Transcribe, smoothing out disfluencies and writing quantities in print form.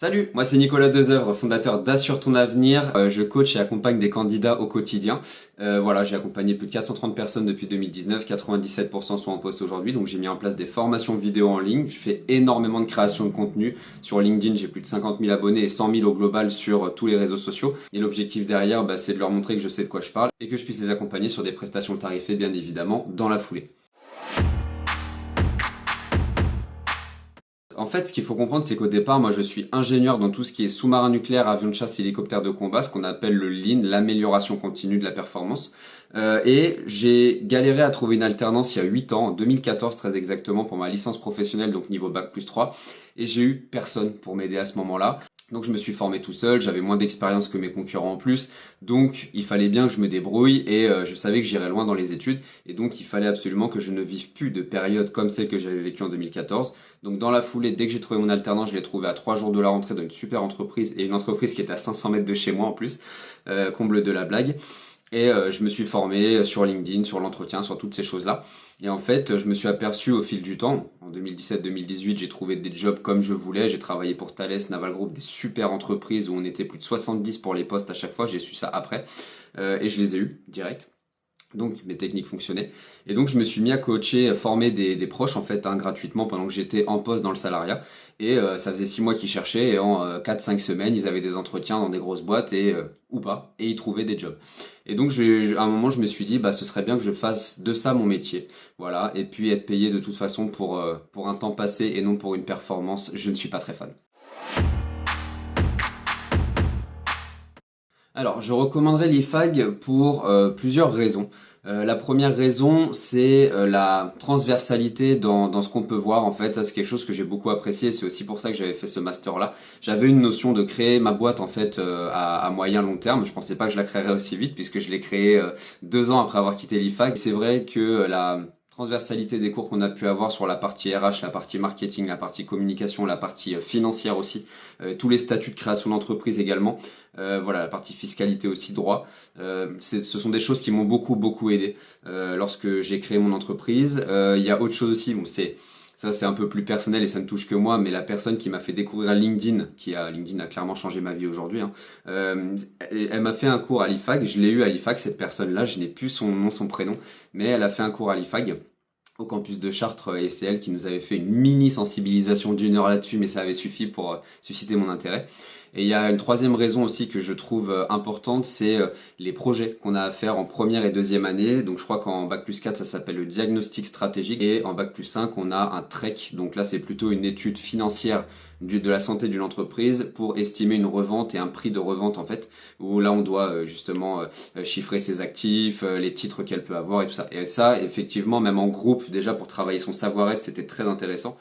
Salut, moi c'est Nicolas Dezeuvre, fondateur d'Assure ton avenir. Je coach et accompagne des candidats au quotidien. Voilà, j'ai accompagné plus de 430 personnes depuis 2019, 97% sont en poste aujourd'hui, donc j'ai mis en place des formations vidéo en ligne. Je fais énormément de création de contenu. Sur LinkedIn, j'ai plus de 50 000 abonnés et 100 000 au global sur tous les réseaux sociaux. Et l'objectif derrière, c'est de leur montrer que je sais de quoi je parle et que je puisse les accompagner sur des prestations tarifées, bien évidemment, dans la foulée. En fait, ce qu'il faut comprendre, c'est qu'au départ, moi, je suis ingénieur dans tout ce qui est sous-marin nucléaire, avion de chasse, hélicoptère de combat, ce qu'on appelle le Lean, l'amélioration continue de la performance. Et j'ai galéré à trouver une alternance il y a 8 ans, en 2014 très exactement, pour ma licence professionnelle, donc niveau bac+3. Et j'ai eu personne pour m'aider à ce moment-là. Donc je me suis formé tout seul, j'avais moins d'expérience que mes concurrents en plus, donc il fallait bien que je me débrouille et je savais que j'irais loin dans les études et donc il fallait absolument que je ne vive plus de périodes comme celle que j'avais vécue en 2014. Donc dans la foulée, dès que j'ai trouvé mon alternance, je l'ai trouvé à 3 jours de la rentrée dans une super entreprise et une entreprise qui est à 500 mètres de chez moi en plus, comble de la blague. Et je me suis formé sur LinkedIn, sur l'entretien, sur toutes ces choses-là. Et en fait, je me suis aperçu au fil du temps, en 2017-2018, j'ai trouvé des jobs comme je voulais. J'ai travaillé pour Thales, Naval Group, des super entreprises où on était plus de 70 pour les postes à chaque fois. J'ai su ça après. Et je les ai eus direct. Donc mes techniques fonctionnaient. Et donc je me suis mis à coacher, former des proches en fait gratuitement pendant que j'étais en poste dans le salariat. Et ça faisait 6 mois qu'ils cherchaient et en 4-5 semaines ils avaient des entretiens dans des grosses boîtes et ou pas. Et ils trouvaient des jobs. Et donc à un moment je me suis dit ce serait bien que je fasse de ça mon métier. Voilà. Et puis être payé de toute façon pour un temps passé et non pour une performance, je ne suis pas très fan. Alors, je recommanderais l'IFAG pour plusieurs raisons. La première raison, c'est la transversalité dans ce qu'on peut voir. En fait, ça c'est quelque chose que j'ai beaucoup apprécié. C'est aussi pour ça que j'avais fait ce master-là. J'avais une notion de créer ma boîte en fait à moyen long terme. Je pensais pas que je la créerais aussi vite puisque je l'ai créée 2 ans après avoir quitté l'IFAG. C'est vrai que la transversalité des cours qu'on a pu avoir sur la partie RH, la partie marketing, la partie communication, la partie financière aussi, tous les statuts de création d'entreprise également. Voilà, la partie fiscalité aussi, droit. Ce sont des choses qui m'ont beaucoup aidé lorsque j'ai créé mon entreprise. Il y a autre chose aussi, ça c'est un peu plus personnel et ça ne touche que moi, mais la personne qui m'a fait découvrir LinkedIn, LinkedIn a clairement changé ma vie aujourd'hui, hein. Elle m'a fait un cours à l'IFAG, je l'ai eu à l'IFAG, cette personne-là, je n'ai plus son nom, son prénom, mais elle a fait un cours à l'IFAG au campus de Chartres et c'est elle qui nous avait fait une mini sensibilisation d'1 heure là-dessus, mais ça avait suffi pour susciter mon intérêt. Et il y a une troisième raison aussi que je trouve importante, c'est les projets qu'on a à faire en première et deuxième année. Donc je crois qu'en bac+4 ça s'appelle le diagnostic stratégique et en bac+5 on a un TREC. Donc là c'est plutôt une étude financière de la santé d'une entreprise pour estimer une revente et un prix de revente en fait. Où là on doit justement chiffrer ses actifs, les titres qu'elle peut avoir et tout ça. Et ça effectivement même en groupe déjà pour travailler son savoir-être c'était très intéressant.